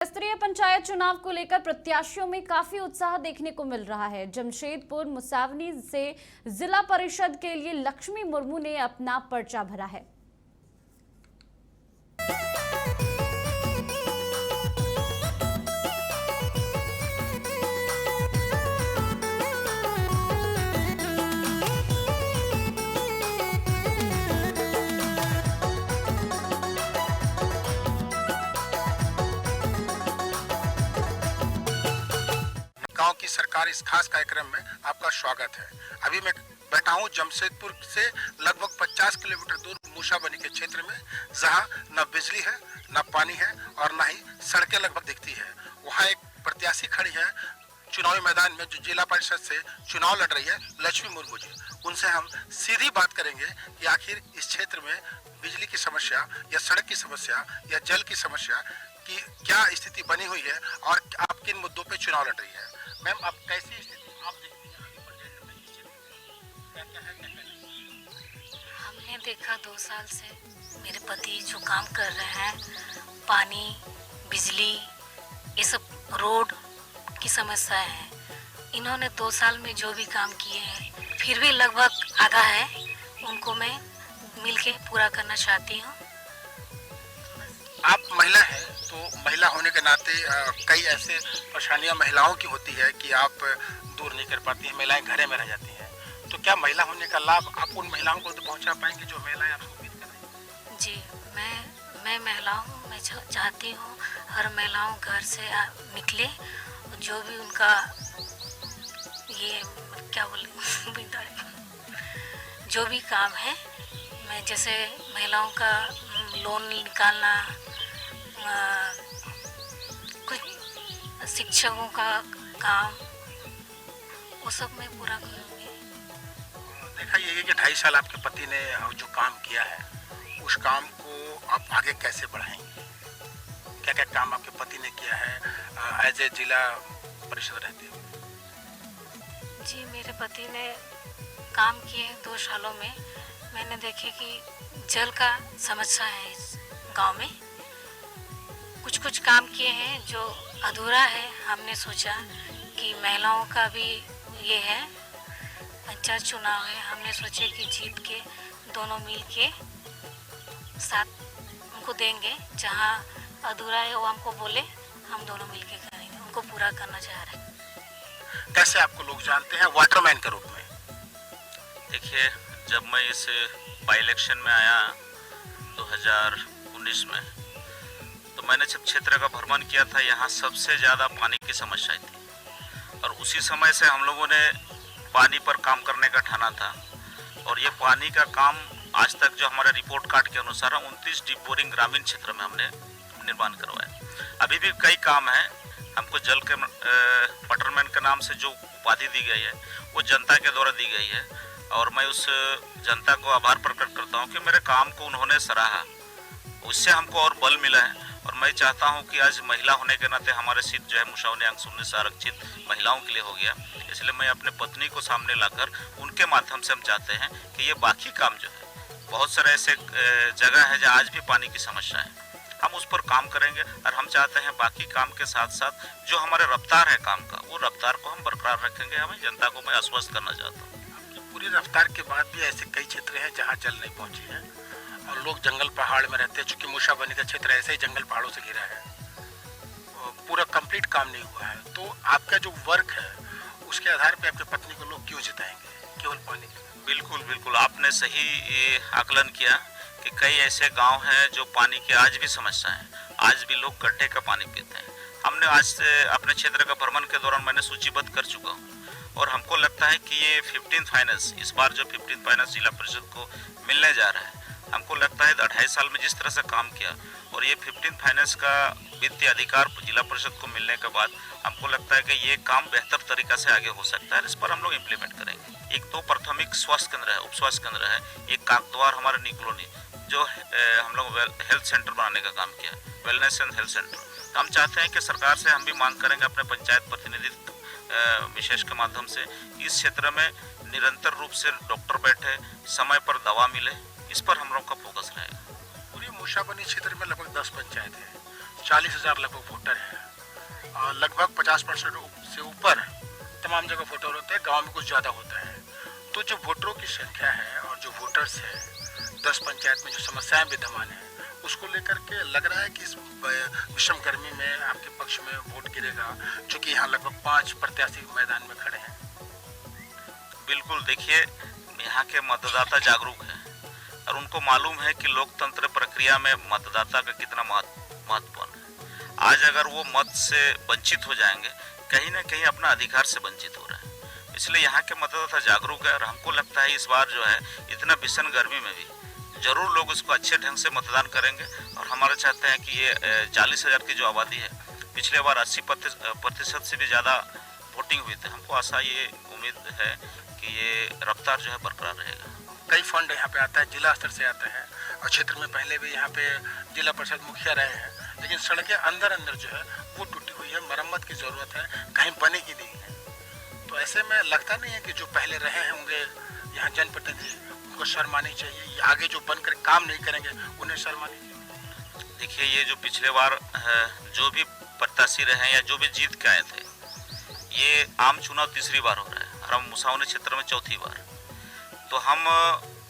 स्तरीय पंचायत चुनाव को लेकर प्रत्याशियों में काफी उत्साह देखने को मिल रहा है। जमशेदपुर मुसावनी से जिला परिषद के लिए लक्ष्मी मुर्मू ने अपना पर्चा भरा है। गांव की सरकार इस खास कार्यक्रम में आपका स्वागत है। अभी मैं बैठा हूं जमशेदपुर से लगभग 50 किलोमीटर दूर मूसाबनी के क्षेत्र में, जहां न बिजली है, न पानी है और न ही सड़कें लगभग दिखती है। वहां एक प्रत्याशी खड़ी है चुनावी मैदान में, जो जिला परिषद से चुनाव लड़ रही है, लक्ष्मी मुर्मू जी। उनसे हम सीधी बात करेंगे कि आखिर इस क्षेत्र में बिजली की समस्या या सड़क की समस्या या जल की समस्या की क्या स्थिति बनी हुई है और आप किन मुद्दों पे चुनाव लड़ रही है। मैम, आप कैसी स्थिति आप देखती हैं आगे बढ़ जाने में, क्या क्या है, क्या क्या नहीं? हमने देखा 2 साल से मेरे पति जो काम कर रहे हैं, पानी, बिजली, ये सब रोड की समस्या है। इन्होंने 2 साल में जो भी काम किए हैं, फिर भी लगभग आधा है, उनको मैं मिलके पूरा करना चाहती हूँ। आप महिला हैं, तो महिला होने के नाते कई ऐसे परेशानियां महिलाओं की होती है कि आप दूर नहीं कर पाती हैं, महिलाएं घरे में रह जाती हैं। तो क्या महिला होने का लाभ आप उन महिलाओं को तो पहुंचा पाएंगे जो महिलाएं आपको उम्मीद कर रही हैं? जी, मैं महिला हूँ। मैं चाहती हूँ हर महिलाओं घर से निकले, जो भी उनका ये क्या बोले जो भी काम है, मैं जैसे महिलाओं का लोन निकालना, कुछ शिक्षकों का काम, वो सब मैं पूरा करूँगी। देखा ये है कि 2.5 साल आपके पति ने जो काम किया है, उस काम को आप आगे कैसे बढ़ाएंगे? क्या क्या काम आपके पति ने किया है एज ए जिला परिषद रहते हुए? जी, मेरे पति ने काम किए 2 सालों में। मैंने देखे कि जल का समस्या है इस गांव में। कुछ काम किए हैं जो अधूरा है। हमने सोचा कि महिलाओं का भी ये है, पंचायत चुनाव है, हमने सोचे कि जीत के दोनों मिल के साथ उनको देंगे। जहां अधूरा है वो हमको बोले, हम दोनों मिल के करेंगे, उनको पूरा करना चाह रहे हैं। कैसे आपको लोग जानते हैं वाटरमैन के रूप में? देखिए, जब मैं इस बाई इलेक्शन में आया 2019 में, तो मैंने जब क्षेत्र का भ्रमण किया था, यहाँ सबसे ज़्यादा पानी की समस्या थी और उसी समय से हम लोगों ने पानी पर काम करने का ठाना था। और ये पानी का काम आज तक जो हमारे रिपोर्ट कार्ड के अनुसार 29 डीप बोरिंग ग्रामीण क्षेत्र में हमने निर्माण करवाया। अभी भी कई काम हैं। हमको जल के वाटरमैन के नाम से जो उपाधि दी गई है, वो जनता के द्वारा दी गई है और मैं उस जनता को आभार प्रकट करता हूँ कि मेरे काम को उन्होंने सराहा। उससे हमको और बल मिला है और मैं चाहता हूँ कि आज महिला होने के नाते हमारे सीट जो है मुसावनी अंक 19 से आरक्षित महिलाओं के लिए हो गया। इसलिए मैं अपने पत्नी को सामने लाकर उनके माध्यम से हम चाहते हैं कि ये बाकी काम जो है, बहुत सारे ऐसे जगह है जहाँ आज भी पानी की समस्या है, हम उस पर काम करेंगे। और हम चाहते हैं बाकी काम के साथ साथ जो हमारे रफ्तार है काम का, वो रफ्तार को हम बरकरार रखेंगे। हमें जनता को मैं आश्वस्त करना चाहता हूँ। पूरी रफ्तार के बाद भी ऐसे कई क्षेत्र हैं जहाँ जल नहीं पहुँची है और लोग जंगल पहाड़ में रहते हैं। चूँकि मूसाबनी का क्षेत्र ऐसे ही जंगल पहाड़ों से घिरा है, पूरा कंप्लीट काम नहीं हुआ है। तो आपका जो वर्क है, उसके आधार पे आपके पत्नी को लोग क्यों जिताएंगे केवल पानी के? बिल्कुल, आपने सही आकलन किया कि कई ऐसे गांव हैं जो पानी की आज भी समस्या है। आज भी लोग गड्ढे का पानी पीते हैं। हमने आज से अपने क्षेत्र का भ्रमण के दौरान मैंने सूचीबद्ध कर चुका हूँ और हमको लगता है कि ये 15 फाइनेंस, इस बार जो 15 फाइनेंस जिला परिषद को मिलने जा रहा है, हमको लगता है 2.5 साल में जिस तरह से काम किया और ये 15 फाइनेंस का वित्तीय अधिकार जिला परिषद को मिलने के बाद हमको लगता है कि ये काम बेहतर तरीका से आगे हो सकता है। इस पर हम लोग इम्प्लीमेंट करेंगे। एक तो प्राथमिक स्वास्थ्य केंद्र है, उप स्वास्थ्य केंद्र है, एक काकद्वार हमारे निकलोनी जो हम लोग हेल्थ सेंटर बनाने का काम किया, वेलनेस एंड हेल्थ सेंटर। तो हम चाहते हैं कि सरकार से हम भी मांग करेंगे अपने पंचायत प्रतिनिधित्व विशेष के माध्यम से इस क्षेत्र में निरंतर रूप से डॉक्टर बैठे, समय पर दवा मिले, इस पर हम लोग का फोकस रहेगा। पूरी मूसाबनी क्षेत्र में लगभग 10 पंचायत है। 40,000 लगभग वोटर हैं और लगभग 50% से ऊपर तमाम जगह वोटर होते हैं, गांव में कुछ ज़्यादा होता है। तो जो वोटरों की संख्या है और जो वोटर्स है 10 पंचायत में जो समस्याएं विद्यमान है उसको लेकर के लग रहा है कि इस विषम गर्मी में आपके पक्ष में वोट गिरेगा, चूँकि यहाँ लगभग 5 प्रत्याशी मैदान में खड़े हैं। बिल्कुल, देखिए यहाँ के मतदाता जागरूक हैं और उनको मालूम है कि लोकतंत्र प्रक्रिया में मतदाता का कितना महत्वपूर्ण है। आज अगर वो मत से वंचित हो जाएंगे, कहीं ना कहीं अपना अधिकार से वंचित हो रहे हैं। इसलिए यहाँ के मतदाता जागरूक है और हमको लगता है इस बार जो है इतना भीषण गर्मी में भी जरूर लोग उसको अच्छे ढंग से मतदान करेंगे। और हमारा चाहते हैं कि ये 40,000 की जो आबादी है, पिछले बार 80% से भी ज़्यादा वोटिंग हुई थी। हमको आशा ये उम्मीद है कि ये रफ्तार जो है बरकरार रहेगा। कई फंड यहाँ पे आता है, जिला स्तर से आता है और क्षेत्र में पहले भी यहाँ पे जिला परिषद मुखिया रहे हैं, लेकिन सड़कें अंदर जो है वो टूटी हुई है, मरम्मत की ज़रूरत है, कहीं बनी ही नहीं है। तो ऐसे में लगता नहीं है कि जो पहले रहे होंगे यहाँ जनप्रतिनिधि उनको शर्म आनी चाहिए, आगे जो बनकर काम नहीं करेंगे उन्हें शर्म आनी चाहिए। देखिए ये जो पिछले बार जो भी प्रत्याशी रहे या जो भी जीत के आए थे, ये आम चुनाव तीसरी बार हो रहा है और हम मुसावनी क्षेत्र में चौथी बार। तो हम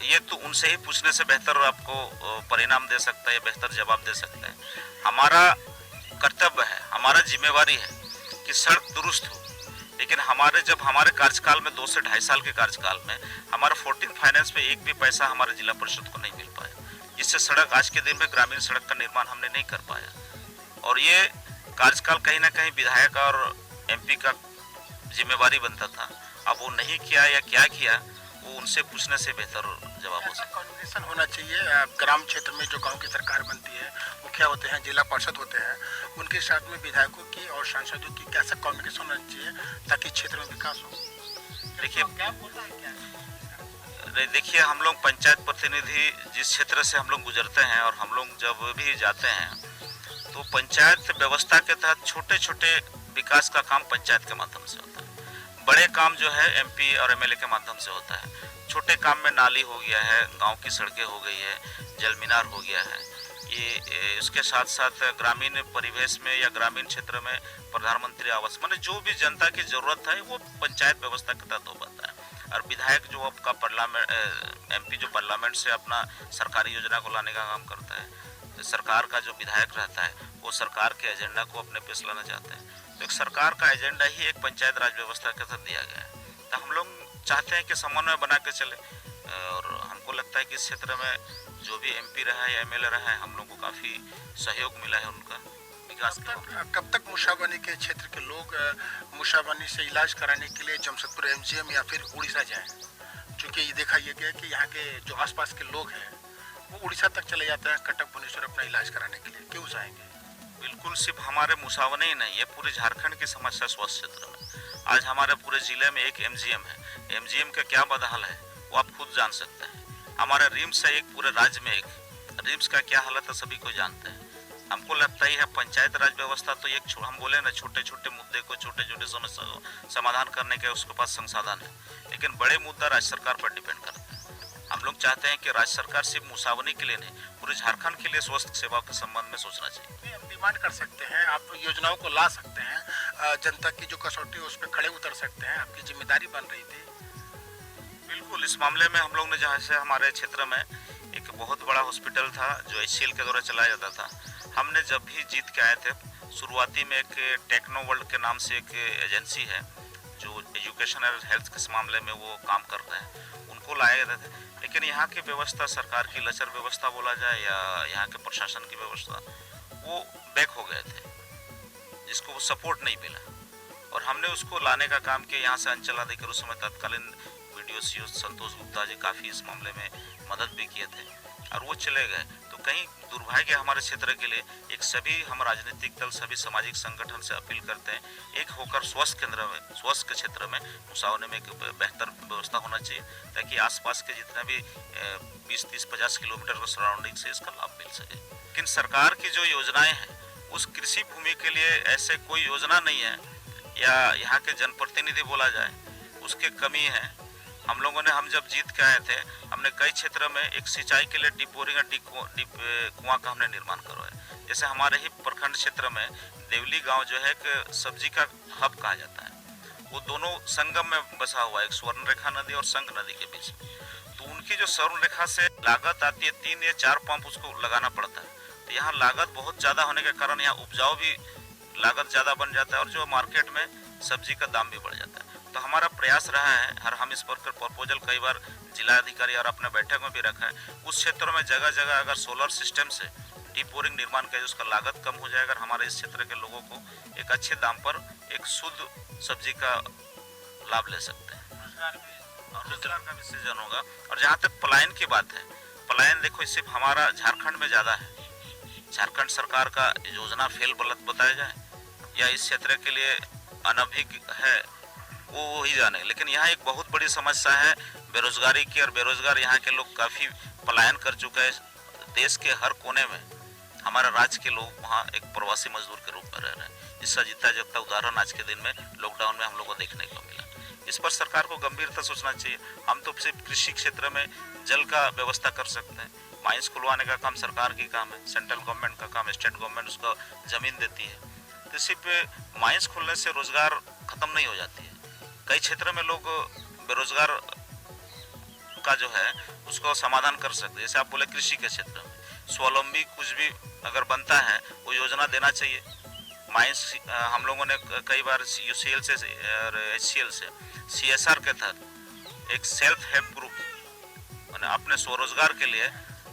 ये तो उनसे ही पूछने से बेहतर आपको परिणाम दे सकता है, बेहतर जवाब दे सकता है। हमारा कर्तव्य है, हमारा जिम्मेवारी है कि सड़क दुरुस्त हो, लेकिन जब हमारे कार्यकाल में 2 से 2.5 साल के कार्यकाल में हमारा 14 फाइनेंस में एक भी पैसा हमारे जिला परिषद को नहीं मिल पाया, जिससे सड़क आज के दिन में ग्रामीण सड़क का निर्माण हमने नहीं कर पाया। और ये कार्यकाल कहीं ना कहीं विधायक और MP का जिम्मेवारी बनता था। अब वो नहीं किया या क्या किया, वो उनसे पूछने से बेहतर जवाब हो सकता है। कॉम्बिनेशन होना चाहिए। ग्राम क्षेत्र में जो गांव की सरकार बनती है, मुखिया होते हैं, जिला परिषद होते हैं, उनके साथ में विधायकों की और सांसदों की कैसा कम्युनिकेशन होना चाहिए ताकि क्षेत्र में विकास हो। देखिए क्या बोल रहा है क्या? देखिए हम लोग पंचायत प्रतिनिधि जिस क्षेत्र से हम लोग गुजरते हैं और हम लोग जब भी जाते हैं तो पंचायत व्यवस्था के तहत छोटे छोटे विकास का काम पंचायत के माध्यम से होता है। बड़े काम जो है MP और MLA के माध्यम से होता है। छोटे काम में नाली हो गया है, गांव की सड़कें हो गई है, जल मीनार हो गया है। ये इसके साथ साथ ग्रामीण परिवेश में या ग्रामीण क्षेत्र में प्रधानमंत्री आवास, माने जो भी जनता की जरूरत है वो पंचायत व्यवस्था के तहत हो पाता है। और विधायक जो आपका MP जो पार्लियामेंट से अपना सरकारी योजना को लाने का काम करता है, सरकार का जो विधायक रहता है वो सरकार के एजेंडा को अपने पेश लाना चाहते हैं। तो एक सरकार का एजेंडा ही एक पंचायत राज व्यवस्था के तहत दिया गया है। तो हम लोग चाहते हैं कि समन्वय बना के चले और हमको लगता है कि इस क्षेत्र में जो भी MP रहा है या MLA रहा है, हम लोग को काफ़ी सहयोग मिला है उनका विकास का। कब तक मुसाबनी के क्षेत्र के लोग मुसाबनी से इलाज कराने के लिए जमशेदपुर MGM या फिर उड़ीसा जाएं? चूँकि ये देखा गया कि यहाँ के जो आसपास के लोग हैं वो उड़ीसा तक चले जाते हैं कटक भुवनेश्वर अपना इलाज कराने के लिए, क्यों जाएंगे? बिल्कुल, सिर्फ हमारे मुसावनी ही नहीं, ये पूरे झारखंड की समस्या स्वास्थ्य क्षेत्र में। आज हमारे पूरे जिले में एक MGM है, MGM का क्या बदहाल है वो आप खुद जान सकते हैं। हमारे रिम्स है एक, पूरे राज्य में एक, रिम्स का क्या हालत है सभी को जानते हैं। हमको लगता ही है पंचायत राज व्यवस्था तो एक हम बोले ना, छोटे छोटे मुद्दे को, छोटे छोटे समस्या को समाधान करने के उसके पास संसाधन है, लेकिन बड़े मुद्दा राज्य सरकार पर डिपेंड करते हैं। हम लोग चाहते हैं कि राज्य सरकार सिर्फ मुसावनी के लिए नहीं, पूरे झारखंड के लिए स्वास्थ्य सेवा के संबंध में सोचना चाहिए। हम डिमांड कर सकते हैं, आप योजनाओं को ला सकते हैं, जनता की जो कसौटी है उस पर खड़े उतर सकते हैं, आपकी जिम्मेदारी बन रही थी। बिल्कुल, इस मामले में हम लोग ने जहाँ से हमारे क्षेत्र में एक बहुत बड़ा हॉस्पिटल था जो HCL के द्वारा चलाया जाता था, हमने जब भी जीत के आए थे, शुरुआती में एक टेक्नो वर्ल्ड के नाम से एक एजेंसी है जो एजुकेशन और हेल्थ के मामले में वो काम कर रहे हैं, उनको लाए गए थे। लेकिन यहाँ की व्यवस्था, सरकार की लचर व्यवस्था बोला जाए या यहाँ के प्रशासन की व्यवस्था, वो बैक हो गए थे, जिसको वो सपोर्ट नहीं मिला और हमने उसको लाने का काम किया। यहाँ से अंचलाधिकारी उस समय तत्कालीन BDO CO संतोष गुप्ता जी काफ़ी इस मामले में मदद भी किए थे और वो चले गए। तो कहीं दुर्भाग्य हमारे क्षेत्र के लिए, एक सभी हम राजनीतिक दल, सभी सामाजिक संगठन से अपील करते हैं, एक होकर स्वास्थ्य केंद्र में, स्वास्थ्य के क्षेत्र में मुसावने में एक बेहतर व्यवस्था होना चाहिए ताकि आसपास के जितने भी 20, 30, 50 किलोमीटर के सराउंडिंग से इसका लाभ मिल सके। लेकिन सरकार की जो योजनाएं हैं उस कृषि भूमि के लिए ऐसे कोई योजना नहीं है या यहाँ के जनप्रतिनिधि बोला जाए उसकी कमी है। हम लोगों ने, हम जब जीत के आए थे, हमने कई क्षेत्रों में एक सिंचाई के लिए डीप बोरिंग और डीप कुआं का हमने निर्माण करवाया। जैसे हमारे ही प्रखंड क्षेत्र में देवली गांव जो है कि सब्जी का हब कहा जाता है, वो दोनों संगम में बसा हुआ है, एक स्वर्ण रेखा नदी और संग नदी के बीच में। तो उनकी जो स्वर्ण रेखा से लागत आती है 3 या 4 पंप उसको लगाना पड़ता है। तो यहाँ लागत बहुत ज़्यादा होने के कारण यहाँ उपजाऊ भी लागत ज़्यादा बन जाता है और जो मार्केट में सब्जी का दाम भी बढ़ जाता है। तो हमारा प्रयास रहा है, हर हम इस पर प्रपोजल कई बार जिला अधिकारी और अपने बैठक में भी रखा है, उस क्षेत्रों में जगह जगह अगर सोलर सिस्टम से डीप बोरिंग निर्माण किया, उसका लागत कम हो जाएगा, हमारे इस क्षेत्र के लोगों को एक अच्छे दाम पर एक शुद्ध सब्जी का लाभ ले सकते हैं और रोजगार का भी सृजन होगा। और जहाँ तक पलायन की बात है, पलायन देखो सिर्फ हमारा झारखंड में ज़्यादा है, झारखंड सरकार का योजना फेल बताया जाए या इस क्षेत्र के लिए अनभिज्ञ है, वो ही जाने। लेकिन यहाँ एक बहुत बड़ी समस्या है बेरोजगारी की, और बेरोजगार यहाँ के लोग काफ़ी पलायन कर चुके हैं। देश के हर कोने में हमारे राज्य के लोग वहाँ एक प्रवासी मजदूर के रूप में रह रहे हैं। इसका जीता जागता उदाहरण आज के दिन में लॉकडाउन में हम लोग को देखने को मिला। इस पर सरकार को गंभीरता सोचना चाहिए। हम तो सिर्फ कृषि क्षेत्र में जल का व्यवस्था कर सकते हैं, माइंस खुलवाने का काम सरकार की काम है, सेंट्रल गवर्नमेंट का काम, स्टेट गवर्नमेंट उसको ज़मीन देती है। तो सिर्फ माइंस खुलने से रोजगार खत्म नहीं हो जाती है। कई क्षेत्र में लोग बेरोजगार का जो है उसको समाधान कर सकते हैं। जैसे आप बोले कृषि के क्षेत्र में स्वावलंबी कुछ भी अगर बनता है वो योजना देना चाहिए। माइंस हम लोगों ने कई बार UCL से और HCL से CSR के तहत एक सेल्फ हेल्प ग्रुप मैंने अपने स्वरोजगार के लिए,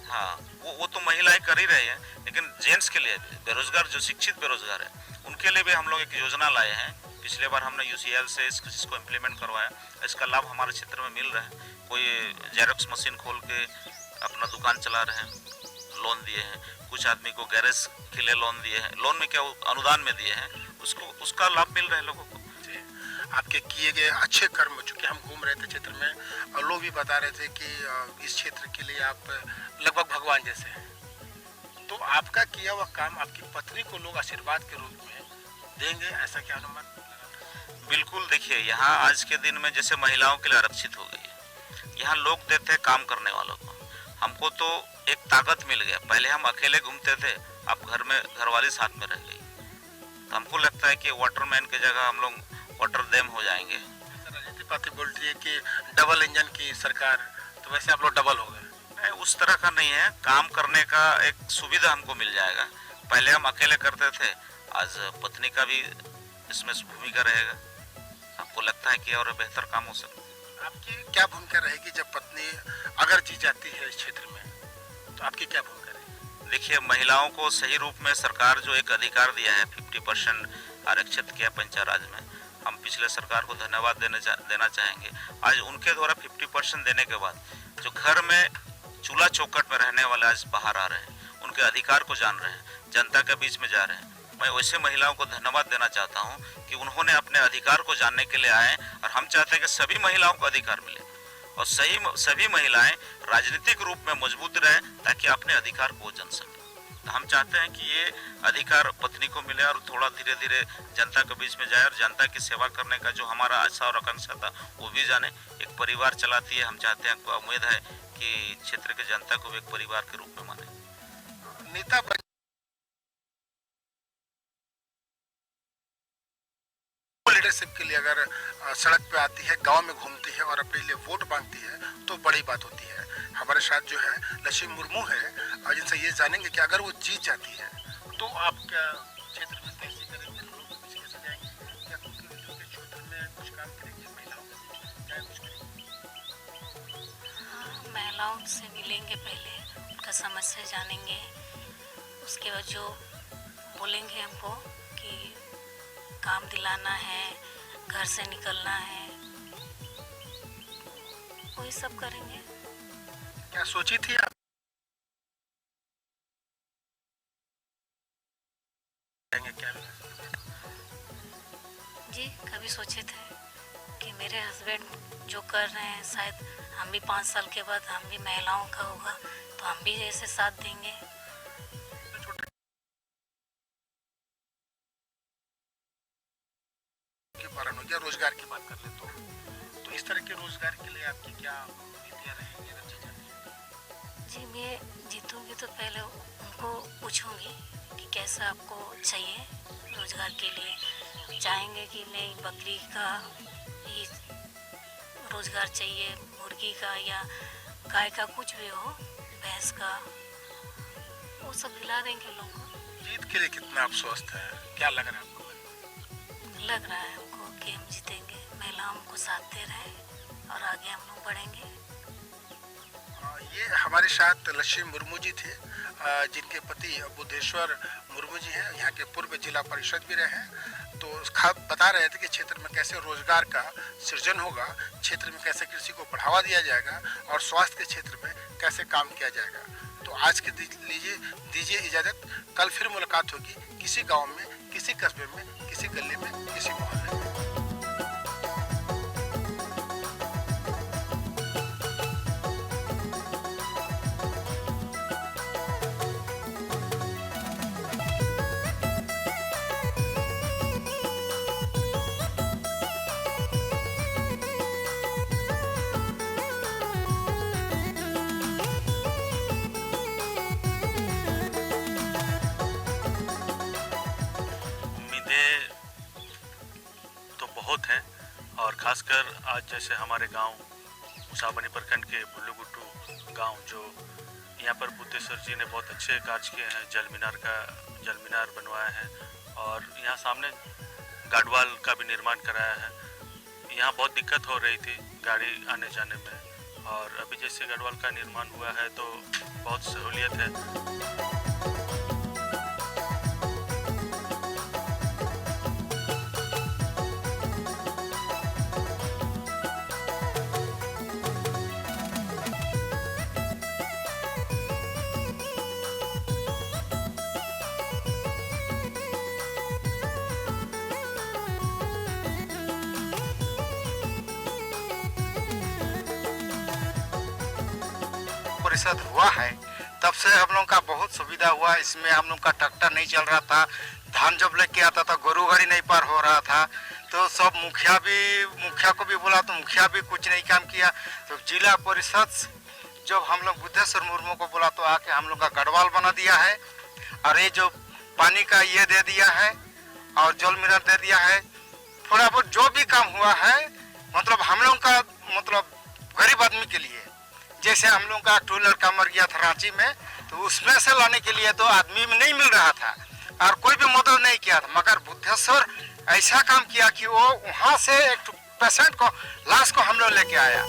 हाँ वो तो महिलाएं कर ही रही है, लेकिन जेंट्स के लिए भी बेरोजगार, जो शिक्षित बेरोजगार है, उनके लिए भी हम लोग एक योजना लाए हैं। पिछले बार हमने UCL से इसको इम्प्लीमेंट करवाया, इसका लाभ हमारे क्षेत्र में मिल रहा है। कोई जेरोक्स मशीन खोल के अपना दुकान चला रहे हैं, लोन दिए हैं, कुछ आदमी को गैरेज के लिए लोन दिए हैं, लोन में क्या अनुदान में दिए हैं, उसका लाभ मिल रहा है लोगों को। आपके किए गए अच्छे कर्म, चूँकि हम घूम रहे थे क्षेत्र में और लोग भी बता रहे थे कि इस क्षेत्र के लिए आप लगभग भगवान जैसे हैं, तो आपका किया हुआ काम आपकी पत्नी को लोग आशीर्वाद के रूप में देंगे, ऐसा क्या अनुमान? बिल्कुल, देखिए यहाँ आज के दिन में जैसे महिलाओं के लिए आरक्षित हो गई है, यहाँ लोग देते हैं काम करने वालों को। हमको तो एक ताकत मिल गया, पहले हम अकेले घूमते थे, अब घर में घरवाली साथ में रह गई, तो हमको लगता है कि वाटरमैन की जगह हम लोग वाटर डैम हो जाएंगे। राजनीति पार्टी बोल रही है कि डबल इंजन की सरकार, तो वैसे आप लोग डबल हो गए। नहीं, उस तरह का नहीं है, काम करने का एक सुविधा हमको मिल जाएगा। पहले हम अकेले करते थे, आज पत्नी का भी इसमें भूमिका रहेगा। आपको लगता है कि और बेहतर काम हो सकता है? आपकी क्या भूमिका रहेगी जब पत्नी अगर जीत जाती है इस क्षेत्र में, तो आपकी क्या भूमिका रहेगी? देखिए, महिलाओं को सही रूप में सरकार जो एक अधिकार दिया है 50% आरक्षित किया पंचायत राज में, हम पिछले सरकार को धन्यवाद देना चाहेंगे। आज उनके द्वारा 50% देने के बाद जो घर में चूल्हा चौखट में रहने वाले आज बाहर आ रहे हैं, उनके अधिकार को जान रहे हैं, जनता के बीच में जा रहे हैं। मैं वैसे महिलाओं को धन्यवाद देना चाहता हूं कि उन्होंने अपने अधिकार को जानने के लिए आए, और हम चाहते हैं कि सभी महिलाओं को अधिकार मिले और सभी महिलाएं राजनीतिक रूप में मजबूत रहें ताकि अपने अधिकार को जान सकें। तो हम चाहते हैं कि ये अधिकार पत्नी को मिले और थोड़ा धीरे धीरे जनता के बीच में जाए और जनता की सेवा करने का जो हमारा आशा और आकांक्षा था वो भी जाने। एक परिवार चलाती है, हम चाहते हैं, उम्मीद है कि क्षेत्र के जनता को एक परिवार के रूप में माने। नेता लीडरशिप के लिए अगर सड़क पे आती है, गांव में घूमती है और अपने लिए वोट मांगती है तो बड़ी बात होती है। हमारे साथ जो है लक्ष्मी मुर्मू है, और जिनसे ये जानेंगे कि अगर वो जीत जाती है तो आप क्या क्षेत्र में कैसे करेंगे, लोगों के बीच कैसे जाएंगे, या के क्षेत्र में कुछ काम करेंगे, महिलाओं के बीच में क्या कुछ करेंगे? हाँ, महिलाओं से मिलेंगे, पहले उनका समस्या जानेंगे, उसके बाद जो बोलेंगे हमको कि काम दिलाना है, घर से निकलना है, वही सब करेंगे। क्या सोची थी आप? क्या जी, कभी सोचे थे कि मेरे हस्बैंड जो कर रहे हैं, शायद हम भी 5 साल के बाद हम भी महिलाओं का होगा तो हम भी ऐसे साथ देंगे। रोजगार की बात कर ले तो इस तरह के रोजगार के लिए आपकी क्या नीतियाँ रहेंगी अगर जीत जाती हैं? जी मैं जीतूंगी तो पहले उनको पूछूंगी कि कैसा आपको चाहिए रोजगार के लिए। चाहेंगे कि नहीं बकरी का ही रोजगार चाहिए, मुर्गी का या गाय का, कुछ भी हो, भैंस का, वो सब दिला देंगे लोगों को। जीत के लिए कितना आप स्वस्थ हैं, क्या लग रहा है आपको? लग रहा है हमको कि हम जीतेंगे, महिलाओं को साथ दे रहे हैं और आगे हम लोग बढ़ेंगे। ये हमारे साथ लक्ष्मी मुर्मू जी थे, जिनके पति बुद्धेश्वर मुर्मू जी हैं, यहाँ के पूर्व जिला परिषद भी रहे हैं। तो बता रहे थे कि क्षेत्र में कैसे रोजगार का सृजन होगा, क्षेत्र में कैसे कृषि को बढ़ावा दिया जाएगा और स्वास्थ्य के क्षेत्र में कैसे काम किया जाएगा। तो आज के दीजिए इजाजत, कल फिर मुलाकात होगी किसी गांव में, किसी कस्बे में, किसी गली में, किसी मोहल्ले में। तो बहुत हैं, और खासकर आज जैसे हमारे गांव मुसाबनी प्रखंड के बुल्लुगुट्टू गांव, जो यहाँ पर बुद्धेश्वर जी ने बहुत अच्छे कार्य किए हैं, जल मीनार बनवाया है और यहाँ सामने गाडवाल का भी निर्माण कराया है। यहाँ बहुत दिक्कत हो रही थी गाड़ी आने जाने में, और अभी जैसे गाडवाल का निर्माण हुआ है तो बहुत सहूलियत है। परिषद हुआ है तब से हम लोग का बहुत सुविधा हुआ। इसमें हम लोग का ट्रैक्टर नहीं चल रहा था, धान जब लेके आता था गोरू गाड़ी नहीं पार हो रहा था, तो सब मुखिया को भी बोला तो मुखिया भी कुछ नहीं काम किया। तो जिला परिषद जब हम लोग बुद्धेश्वर मुर्मू को बोला तो आके हम लोग का गढ़वाल बना दिया है, और ये जो पानी का ये दे दिया है और जल मीनार दे दिया है। थोड़ा बहुत जो भी काम हुआ है मतलब हम लोग का मतलब गरीब आदमी के लिए, जैसे हम लोग का 2 लड़का मर गया था रांची में, तो उसमें से लाने के लिए तो आदमी में नहीं मिल रहा था और कोई भी मदद नहीं किया था, मगर बुद्धेश्वर ऐसा काम किया कि वो वहाँ से एक पेशेंट को लाश को हम लोग लेके आया।